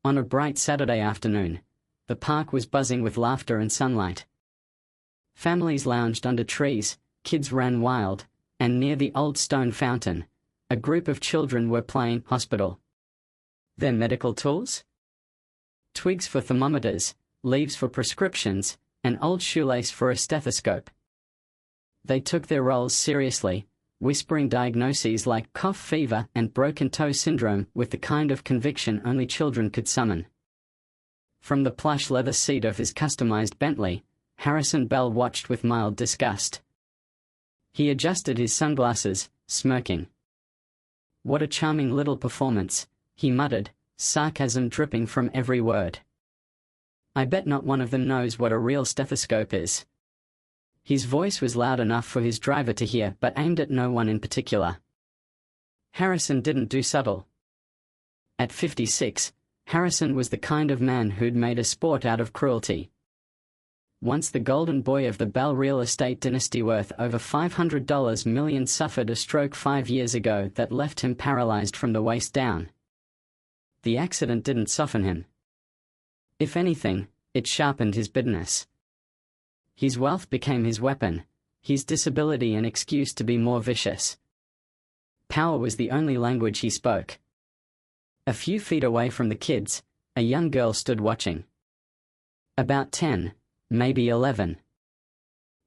On a bright Saturday afternoon, the park was buzzing with laughter and sunlight. Families lounged under trees, kids ran wild, and near the old stone fountain, a group of children were playing hospital. Their medical tools? Twigs for thermometers, leaves for prescriptions, an old shoelace for a stethoscope. They took their roles seriously, whispering diagnoses like cough fever and broken toe syndrome with the kind of conviction only children could summon. From the plush leather seat of his customized Bentley, Harrison Bell watched with mild disgust. He adjusted his sunglasses, smirking. "What a charming little performance," he muttered, sarcasm dripping from every word. "I bet not one of them knows what a real stethoscope is." His voice was loud enough for his driver to hear but aimed at no one in particular. Harrison didn't do subtle. At 56, Harrison was the kind of man who'd made a sport out of cruelty. Once the golden boy of the Bell real estate dynasty worth over $500 million suffered a stroke 5 years ago that left him paralyzed from the waist down. The accident didn't soften him. If anything, it sharpened his bitterness. His wealth became his weapon, his disability an excuse to be more vicious. Power was the only language he spoke. A few feet away from the kids, a young girl stood watching. About 10, maybe 11.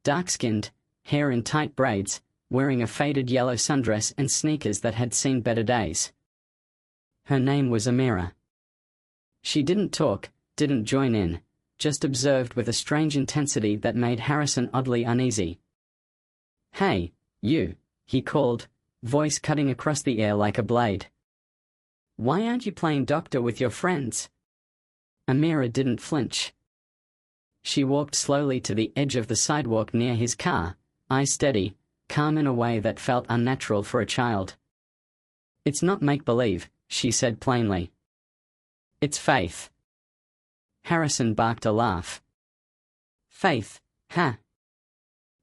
Dark-skinned, hair in tight braids, wearing a faded yellow sundress and sneakers that had seen better days. Her name was Amira. She didn't talk, didn't join in, just observed with a strange intensity that made Harrison oddly uneasy. "Hey, you," he called, voice cutting across the air like a blade. "Why aren't you playing doctor with your friends?" Amira didn't flinch. She walked slowly to the edge of the sidewalk near his car, eyes steady, calm in a way that felt unnatural for a child. "It's not make-believe," she said plainly. "It's faith." Harrison barked a laugh. "Faith, huh?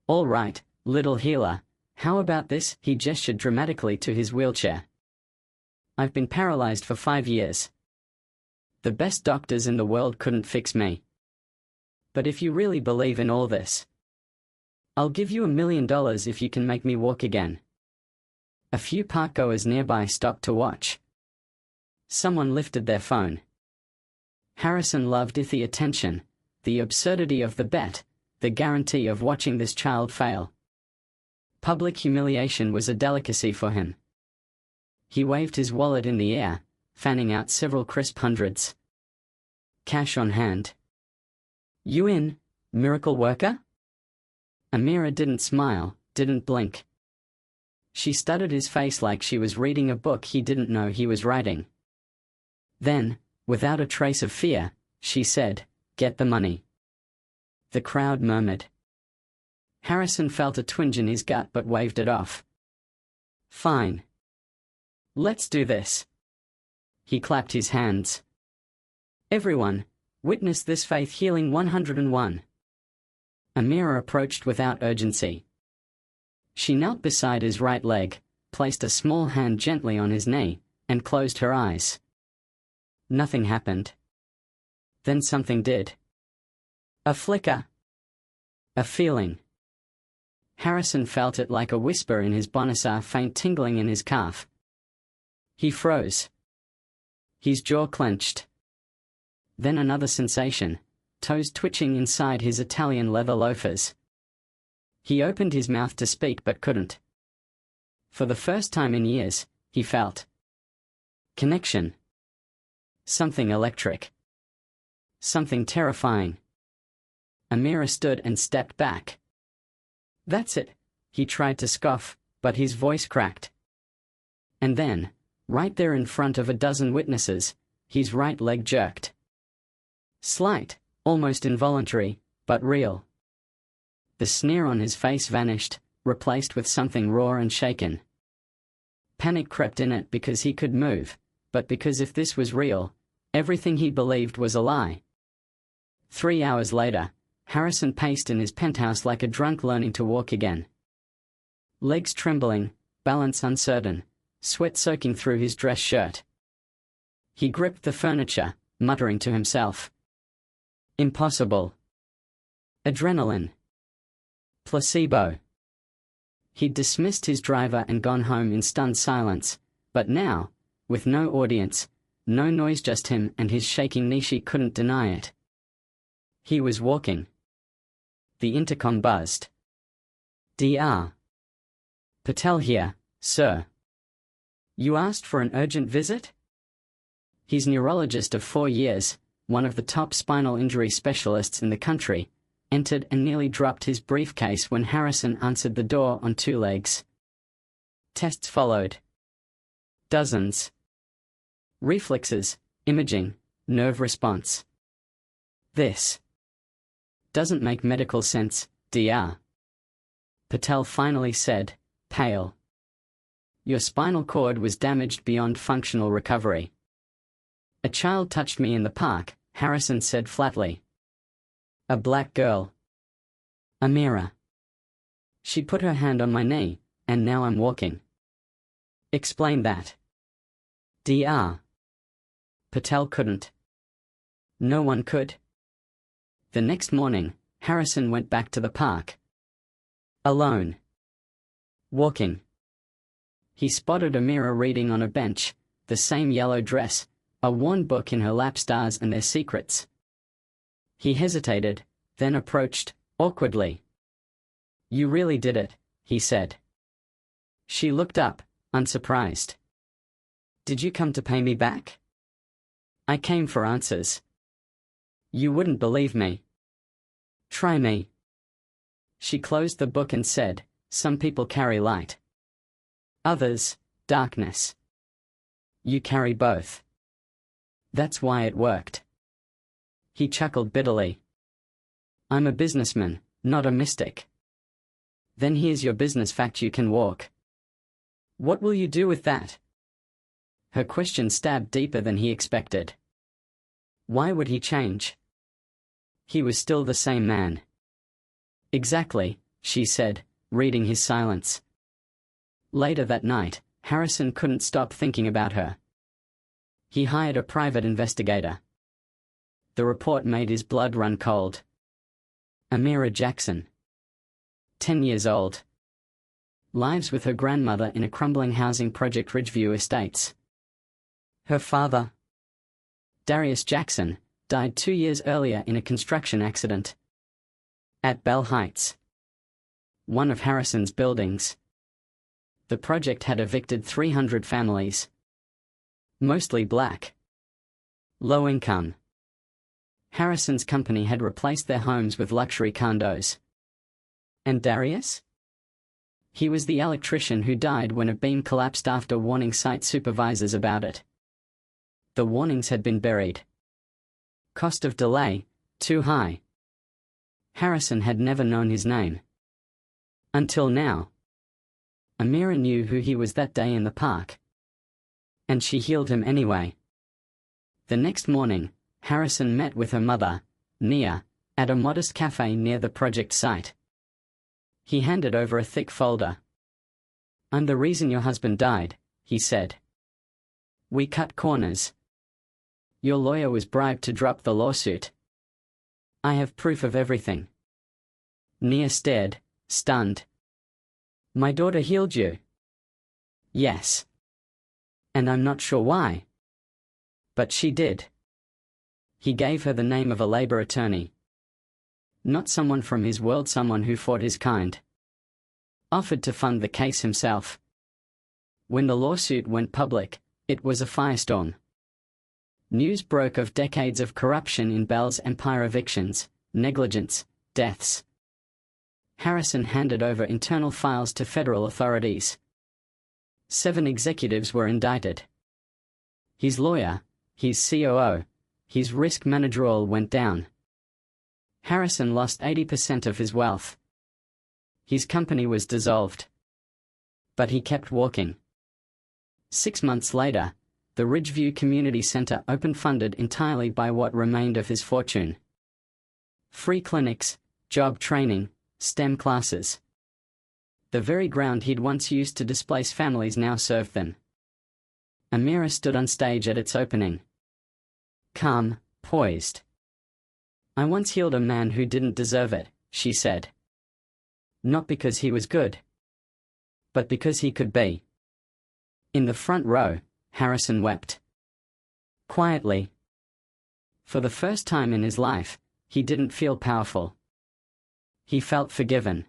All right, little healer, how about this?" He gestured dramatically to his wheelchair. "I've been paralyzed for 5 years. The best doctors in the world couldn't fix me. But if you really believe in all this, I'll give you $1 million if you can make me walk again." A few parkgoers nearby stopped to watch. Someone lifted their phone. Harrison loved the attention, the absurdity of the bet, the guarantee of watching this child fail. Public humiliation was a delicacy for him. He waved his wallet in the air, fanning out several crisp hundreds. "Cash on hand. You in, miracle worker?" Amira didn't smile, didn't blink. She studied his face like she was reading a book he didn't know he was writing. Then, without a trace of fear, she said, "Get the money." The crowd murmured. Harrison felt a twinge in his gut but waved it off. "Fine. Let's do this." He clapped his hands. "Everyone, witness this faith healing 101. Amira approached without urgency. She knelt beside his right leg, placed a small hand gently on his knee, and closed her eyes. Nothing happened. Then something did. A flicker. A feeling. Harrison felt it like a whisper in his bonus, a faint tingling in his calf. He froze. His jaw clenched. Then another sensation, toes twitching inside his Italian leather loafers. He opened his mouth to speak but couldn't. For the first time in years, he felt connection. Something electric. Something terrifying. Amira stood and stepped back. "That's it," he tried to scoff, but his voice cracked. And then, right there in front of a dozen witnesses, his right leg jerked. Slight, almost involuntary, but real. The sneer on his face vanished, replaced with something raw and shaken. Panic crept in it because he could move, but because if this was real, everything he believed was a lie. 3 hours later, Harrison paced in his penthouse like a drunk learning to walk again. Legs trembling, balance uncertain, sweat soaking through his dress shirt. He gripped the furniture, muttering to himself. Impossible. Adrenaline. Placebo. He'd dismissed his driver and gone home in stunned silence, but now, with no audience, no noise, just him and his shaking knee, she couldn't deny it. He was walking. The intercom buzzed. Dr. Patel here, sir. You asked for an urgent visit? He's neurologist of 4 years, one of the top spinal injury specialists in the country, entered and nearly dropped his briefcase when Harrison answered the door on 2 legs. Tests followed. Dozens. Reflexes, imaging, nerve response. This doesn't make medical sense, Dr. Patel finally said, pale. Your spinal cord was damaged beyond functional recovery. A child touched me in the park, Harrison said flatly. A black girl. Amira. She put her hand on my knee, and now I'm walking. Explain that. Dr. Patel couldn't. No one could. The next morning, Harrison went back to the park. Alone. Walking. He spotted Amira reading on a bench, the same yellow dress, a worn book in her lap, Stars and Their Secrets. He hesitated, then approached, awkwardly. You really did it, he said. She looked up, unsurprised. Did you come to pay me back? I came for answers. You wouldn't believe me. Try me. She closed the book and said, some people carry light. Others, darkness. You carry both. That's why it worked. He chuckled bitterly. I'm a businessman, not a mystic. Then here's your business fact: you can walk. What will you do with that? Her question stabbed deeper than he expected. Why would he change? He was still the same man. Exactly, she said, reading his silence. Later that night, Harrison couldn't stop thinking about her. He hired a private investigator. The report made his blood run cold. Amira Jackson. 10 years old. Lives with her grandmother in a crumbling housing project, Ridgeview Estates. Her father, Darius Jackson, died 2 years earlier in a construction accident. At Bell Heights, one of Harrison's buildings. The project had evicted 300 families. Mostly black. Low income. Harrison's company had replaced their homes with luxury condos. And Darius? He was the electrician who died when a beam collapsed after warning site supervisors about it. The warnings had been buried. Cost of delay, too high. Harrison had never known his name. Until now. Amira knew who he was that day in the park. And she healed him anyway. The next morning, Harrison met with her mother, Nia, at a modest cafe near the project site. He handed over a thick folder. I'm the reason your husband died, he said. We cut corners. Your lawyer was bribed to drop the lawsuit. I have proof of everything. Nia stared, stunned. My daughter healed you? Yes. And I'm not sure why. But she did. He gave her the name of a labor attorney. Not someone from his world, someone who fought his kind. Offered to fund the case himself. When the lawsuit went public, it was a firestorm. News broke of decades of corruption in Bell's empire: evictions, negligence, deaths. Harrison handed over internal files to federal authorities. 7 executives were indicted. His lawyer, his COO, his risk manager all went down. Harrison lost 80% of his wealth. His company was dissolved. But he kept walking. 6 months later, the Ridgeview Community Center opened, funded entirely by what remained of his fortune. Free clinics, job training, STEM classes. The very ground he'd once used to displace families now served them. Amira stood on stage at its opening. calm, poised. "I once healed a man who didn't deserve it," she said. "Not because he was good, but because he could be." In the front row, Harrison wept. Quietly. For the first time in his life, he didn't feel powerful. He felt forgiven.